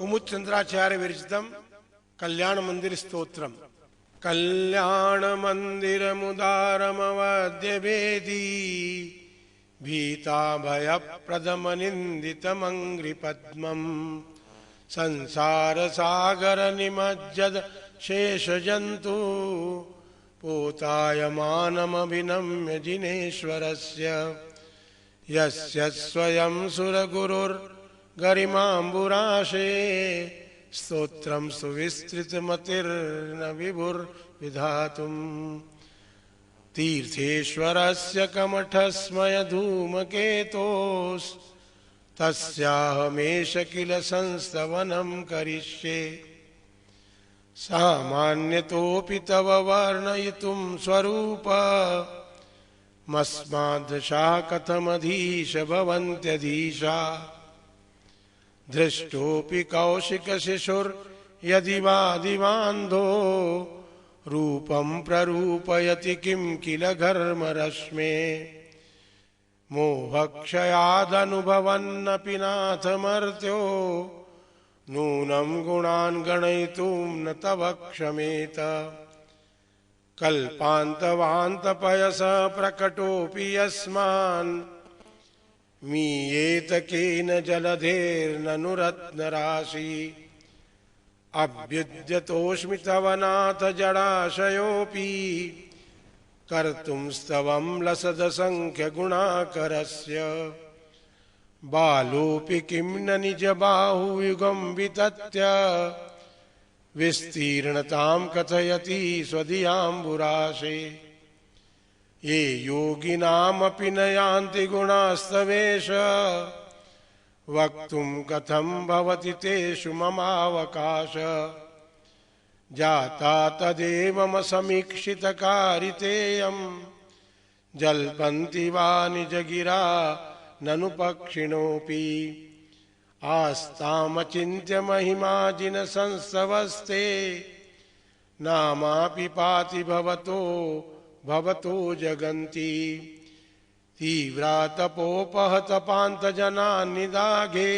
कुमुद चंद्राचार्य विरचितम कल्याण मंदिर स्तोत्रम। कल्याण मंदिर मुदारमवद्य वेदी भीता भय प्रदम निंदित मंग्रि पद्मम संसार सागर निमज्जद शेष जंतु पोतायमानमभिनम्य जिनेश्वरस्य यस्य स्वयं सुरगुरुर्गरिमाम्बुराशे स्तोत्रं सुविस्तृतमतिर्न विभुर्विधातुम् तीर्थेश्वरस्य कमठस्मय धूमकेतोस् तस्याहमेष किल संस्तवनं करिष्ये सामान्यतोऽपि तव वर्णयितुं स्वरूप मस्मादृशा कथमधीश भवन्त्यधीशा दृष्टोऽपि कौशिकशिशुर्यदि वा दिवान्धो रूपं प्ररूपयति किं किल घर्मरश्मे मोहक्षयादनुभवन्नपि नाथमर्त्यो नूनं गुणान् गणयितुं न तव क्षमेत कल्पान्तवान्तपयस प्रकटोऽपि यस्मान् मीयेत केन जलधेर्ननु रत्नराशि अभ्युद्यतोऽस्मि तव नाथ जडाशयोऽपि कर्तुं स्तवं लसदसंख्यगुणाकरस्य बालोऽपि किं न निजबाहुयुगं वितत्य विस्तीर्णतां कथयति स्वधियाम्बुराशे ये योगिनामपि न यान्ति गुणास्तवेश वक्तुं कथं भवति तेषु ममावकाश जाता तदेवमसमीक्षितकारितेयं जल्पन्ति वा निजगिरा ननु पक्षिणोऽपि आस्तामचिन्त्य महिमाजिन संस्तवस्ते नामापि पाति भवतो जगन्ति तीव्रातपोपहतपान्तजनान्निदाघे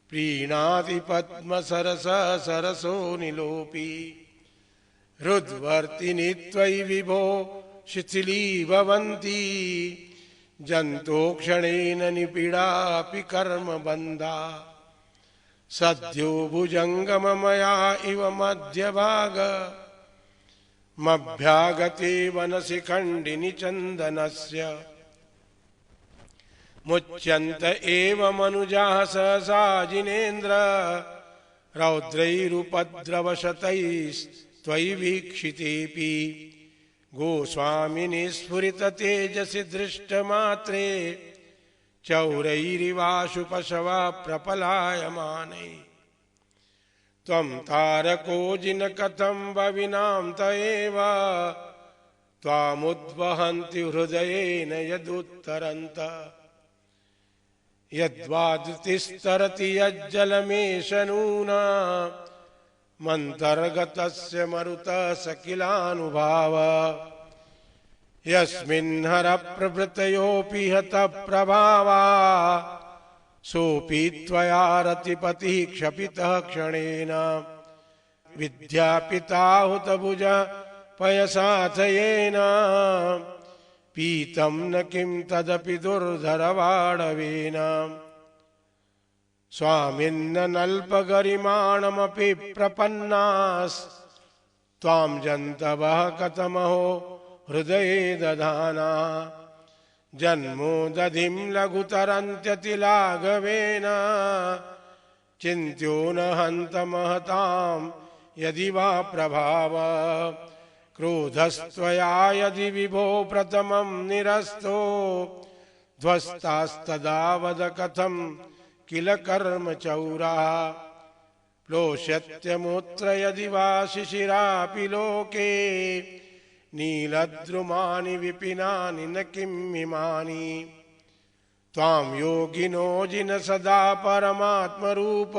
प्रीणाति पद्मसरस सरसो निलोपि हृद्वर्तिनि त्वयि विभो शिथिलीभवन्ति जन्तो क्षणेन निपीडापि कर्मबन्धा सद्यो भुजङ्गममया इव मध्यभाग मभ्यागते वनसि खण्डिनि चन्दनस्य मुच्यन्त एव मनुजाः सहसा जिनेन्द्र रौद्रैरुपद्रवशतैस्त्वयि वीक्षितेऽपि गोस्वामिनि स्फुरित तेजसि दृष्टमात्रे चौरैरिवाशु पशवा प्रपलायमानै त्वं तारको जिन कथं भविनां त एव त्वामुद्वहन्ति हृदयेन यदुत्तरन्त यद्वादितिस्तरति यज्जलमेष नूना मन्तर्गतस्य मरुतः सकिलानुभाव यस्मिन् हरप्रभृतयोऽपि हतप्रभावा सोऽपि त्वया रतिपतिः क्षपितः क्षणेन विद्यापिताहुतभुज पयसाथयेन पीतं न किं तदपि दुर्धरवाडवेन स्वामिन्न नल्पगरिमाणमपि प्रपन्नास्त्वां जन्तवः कथमहो हृदये दधाना जन्मोदधिं लघुतरन्त्यतिलाघवेन चिन्त्यो न हन्त महतां यदि वा प्रभाव क्रोधस्त्वया यदि विभो प्रथमं निरस्तो ध्वस्तास्तदा वद कथं किल कर्मचौरः प्लोष्यत्यमुत्र यदि वा शिशिरापि लोके नीलद्रुमानि विपिनानि न किमिमानि त्वां योगिनो जिन सदा परमात्मरूप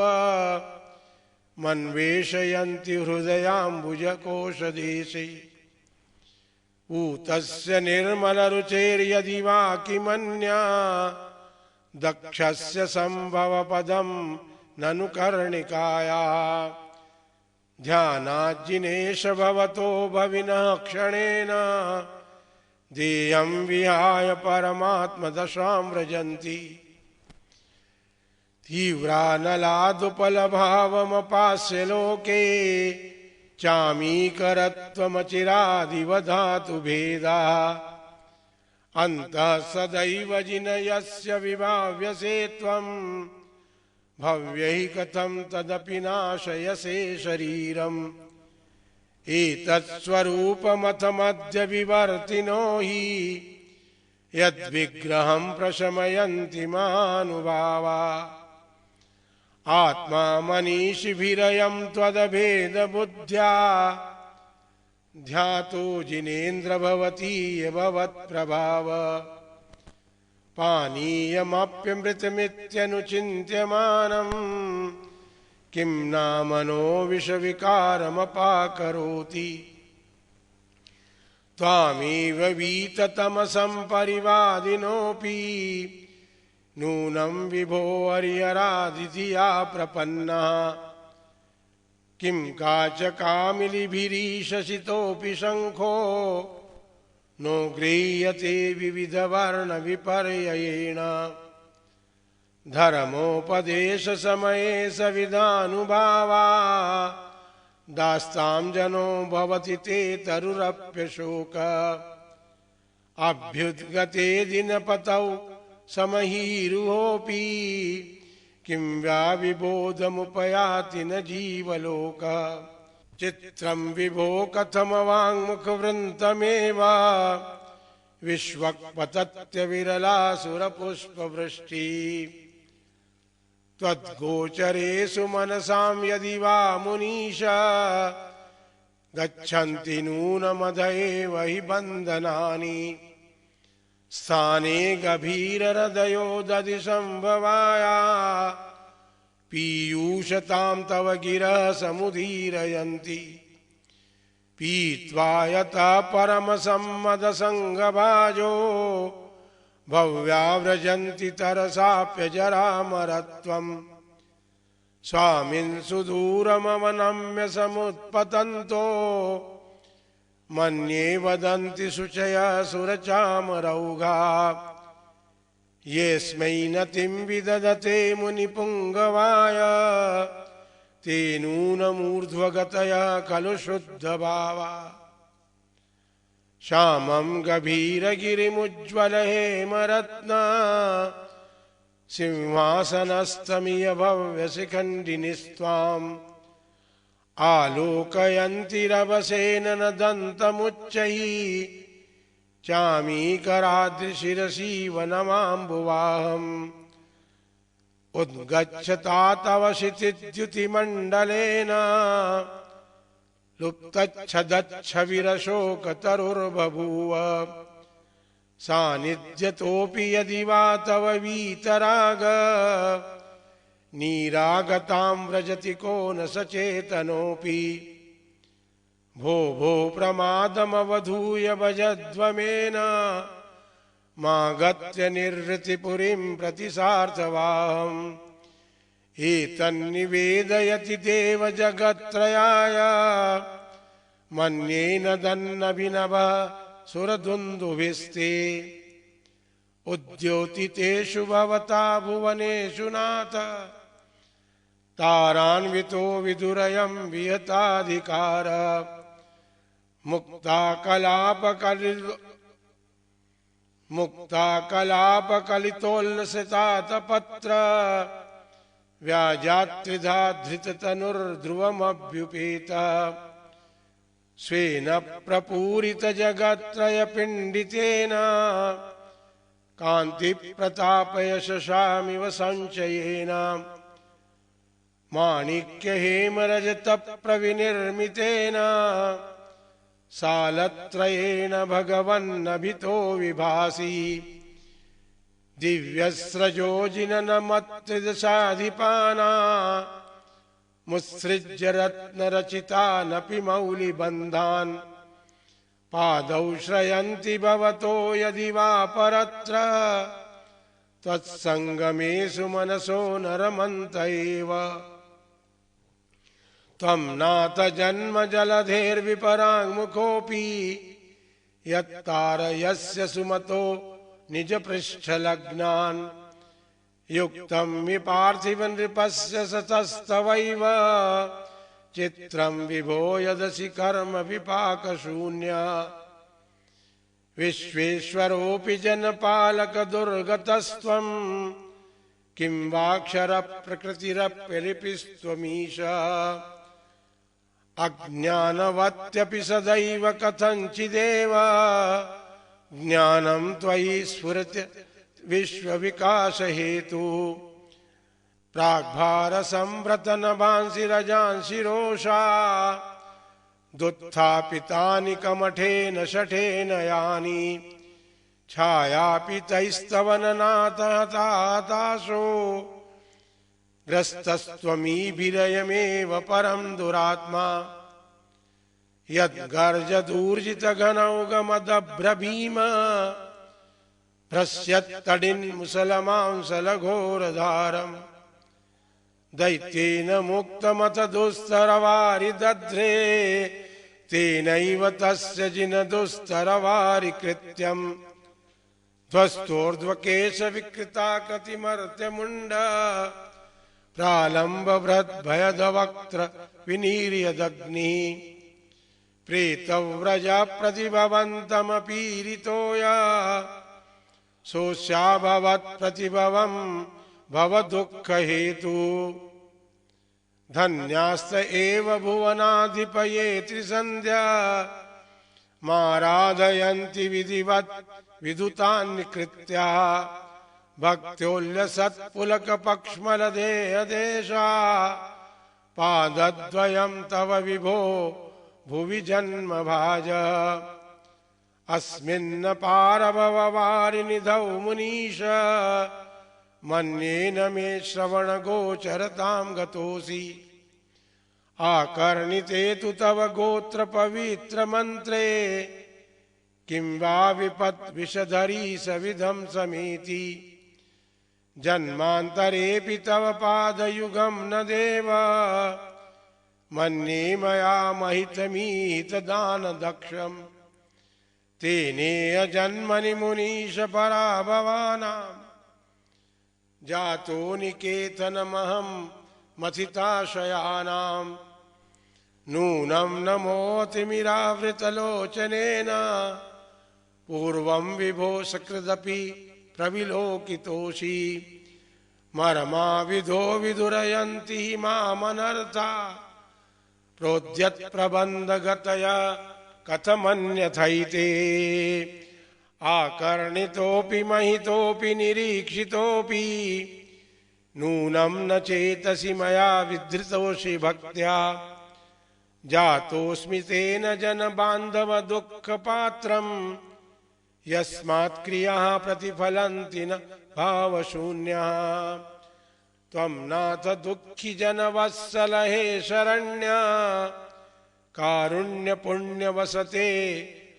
मन्वेषयन्ति हृदयाम्बुजकोशदेशे ऊतस्य निर्मलरुचेर्यदि वा किमन्या दक्षस्य सम्भवपदं ननु कर्णिकायाः ध्यानाज्जिनेश भवतो भविनः क्षणेन देयं विहाय परमात्मदशां व्रजन्ति तीव्रानलादुपलभावमपास्य लोके चामीकरत्वमचिरादिवधातु भेदाः अन्तः सदैव जिनयस्य विभाव्यसे त्वं भव्यैः कथं तदपि नाशयसे शरीरम् एतत्स्वरूपमथमद्य विवर्तिनो हि यद्विग्रहं प्रशमयन्ति महानुभावा आत्मा मनीषिभिरयं त्वदभेदबुद्ध्या ध्यातो जिनेन्द्र भवति भवत्प्रभाव पानीयमप्यमृतमित्यनुचिन्त्यमानम् किं नामनो विषविकारमपाकरोति त्वामेव वीततमसं परिवादिनोऽपि नूनं विभो हरिहरादिधिया प्रपन्नः किं काचकामिलिभिरीशसितोऽपि शङ्खो नो गृह्यते विविधवर्णविपर्ययेण धर्मोपदेशसमये सविधानुभावा दास्तां जनो भवति ते तरुरप्यशोक अभ्युद्गते दिनपतौ समहीरुहोऽपि किं वा विबोधमुपयाति न जीवलोक चित्रं विभो कथमवाङ्मुखवृन्तमेव विश्वक्पतत्यविरलासुरपुष्पवृष्टि त्वद्गोचरेषु मनसां यदि वा मुनीश गच्छन्ति नूनमध एव हि बन्धनानि स्थाने गभीरहृदयो दधि संभवाया पीयूषतां तव गिरः समुदीरयन्ति पीत्वा यतः परमसम्मदसङ्गभाजो भव्या व्रजन्ति तरसाप्यजरामरत्वम् स्वामिन् सुदूरमवनम्य समुत्पतन्तो मन्ये वदन्ति शुचयः सुरचामरौघा येऽस्मै नतिं विदधते मुनिपुङ्गवाय ते नूनमूर्ध्वगतयः खलु शुद्धभावा श्यामं गभीरगिरिमुज्ज्वलहेमरत्न सिंहासनस्थमिय भव्यशिखण्डिनिस्त्वाम् आलोकयन्ति रवसेन न दन्तमुच्चैः चामीकराद्रिशिरसि वनमाम्बुवाहम् उद्गच्छता तव क्षितिद्युतिमण्डलेन लुप्तच्छदच्छविरशोकतरुर्बभूव सानिध्यतोऽपि यदि वा तव वीतराग नीरागतां व्रजति को न सचेतनोऽपि भो भो प्रमादमवधूय भजध्वमेन मा गत्य निर्वृतिपुरीं प्रति सार्थवाहम् एतन्निवेदयति देव जगत्त्रयाय मन्येन दन्नभिनवः सुरदुन्दुभिस्ते उद्योतितेषु भवता भुवनेषु नाथ तारान्वितो विदुरयं विहताधिकार मुक्ताकलापकलितोल्लसितातपत्र व्याजात्रिधा धृततनुर्ध्रुवमभ्युपेत स्वेन प्रपूरितजगत्त्रयपिण्डितेन कान्तिप्रतापयशशामिव संचयेन माणिक्यहेमरजतप्रविनिर्मितेन सालत्रयेण भगवन्नभितो विभासि दिव्यस्रजोजिननमत्रिदशाधिपाना मुत्सृज्य रत्नरचितानपि मौलिबन्धान् पादौ श्रयन्ति भवतो यदि वा परत्र त्वत्संगमेषु मनसो न रमन्त एव। त्वं नाथ जन्म जलधेर्विपराङ्मुखोऽपि यत्तारयस्य सुमतो निजपृष्ठलग्नान्। युक्तं विपार्थिव नृपस्य सतस्तवैव चित्रं विभो यदसि कर्म विपाकशून्या। विश्वेश्वरोऽपि जनपालक दुर्गतस्त्वं किं वाक्षर प्रकृतिरप्यलिपिस्त्वमीश। अज्ञानवत्यपि सदैव कथञ्चिदेव ज्ञानं त्वयि स्फुरति विश्वविकास हेतु। प्राग्भारसंव्रतनभांसि रजांसि रोषा दुत्थापितानि कमठेन शठेन यानि। छायापितैस्तव नाथ हताशो ग्रस्तस्त्वमीभिरयमेव परं दुरात्मा। यद्गर्जदूर्जितघनौघमदभ्रभीम भ्रस्यत्तडिन्मुसलमांसलघोरधारम्। दैत्येन मुक्तमथ दुस्तरवारिदध्रे तेनैव तस्य जिनदुस्तरवारिकृत्यम्। ध्वस्तोर्ध्वकेशविकृताकृतिमर्त्यमुण्ड प्रालम्बभृद्भयदवक्त्र विनीर्यदग्निः। प्रेतव्रजा प्रतिभवन्तमपीरितोया सोऽस्याभवत्प्रतिभवं भवदुःखहेतु। धन्यास्त एव भुवनाधिपये त्रिसन्ध्या माराधयन्ति विधिवत् विदुतान्निकृत्या। भक्त्योल्लसत्पुलकपक्ष्मलदेहदेशा पादद्वयं तव विभो भुवि जन्मभाज। अस्मिन्न पारभववारिनिधौ मुनीश मन्येन मे श्रवणगोचरतां गतोऽसि। आकर्णिते तु तव गोत्रपवित्रमन्त्रे किं वा विपद्विषधरी सविधं समेति। जन्मान्तरेऽपि तव पादयुगं न देव मन्ये मया महितमीतदानदक्षम्। तेनेह जन्मनि मुनीश पराभवानां जातो निकेतनमहं मथिताशयानां। नूनं नमोऽतिमिरावृतलोचनेन पूर्वं विभो सकृदपि प्रविलोकितोषि। मर्माविधो विदुरयन्ति मामनर्था प्रोद्यत्प्रबन्धगतया कथमन्यथैते। आकर्णितोऽपि महितोऽपि निरीक्षितोऽपि नूनं न चेतसि मया विधृतोषि भक्त्या। जातोऽस्मि तेन जनबान्धव दुःखपात्रम् यस्मात् क्रियाः प्रतिफलन्ति न भावशून्याः। त्वं नाथ दुःखि जनवत्सल हे शरण्य कारुण्यपुण्यवसते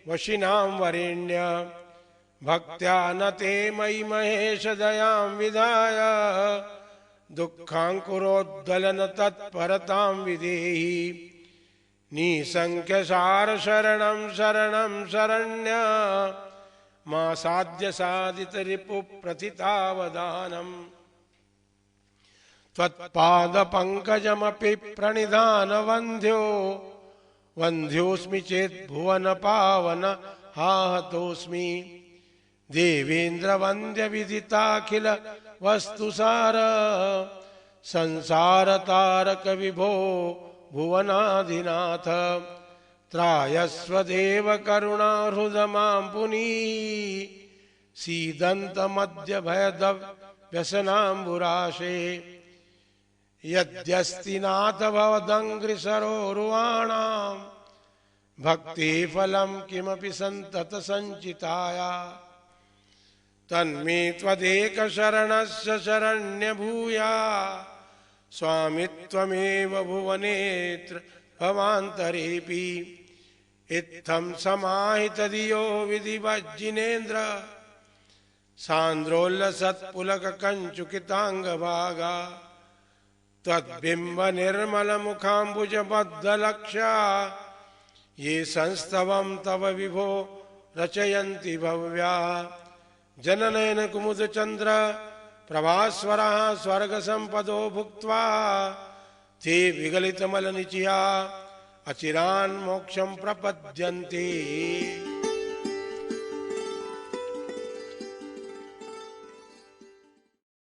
वशिनां वरेण्य। भक्त्या न ते मयि महेश दयां विधाय दुःखाङ्कुरोद्दलन तत्परतां विदेहि। निसंख्यसार शरणं शरणं शरण्य मा साध्य साधित रिपु प्रथितावदानम्। त्वत्पादपङ्कजमपि प्रणिधान वन्ध्यो वन्ध्योऽस्मि चेत् भुवन पावन हाहतोऽस्मि। देवेन्द्र वन्द्य विदिताखिल वस्तुसार संसार तारक विभो भुवनाधिनाथ। त्रायस्व देव करुणा हृद मां पुनीः सीदन्तमद्य भयदव व्यसनाम्बुराशे। यद्यस्ति नाथ भवदङ्घ्रिसरोरुवाणां भक्ति फलं किमपि सन्तत संचिताया। तन्मे त्वदेक शरणस्य शरण्य भूया स्वामी त्वमेव भुवनेत्र भवान्तरेऽपि। इत्थं समाहित धियो विधिवज्जिनेन्द्र सान्द्रोल्लसत्पुलककञ्चुकिताङ्गभागा त्वद्बिम्ब निर्मल मुखाम्बुज बद्धलक्षा ये संस्तवं तव विभो रचयन्ति भव्या जननयन कुमुद चंद्र प्रभास्वरः स्वर्ग संपदो भुक्त्वा ते विगलित मल निचिया अचिरान् मोक्षं प्रपद्यन्ते।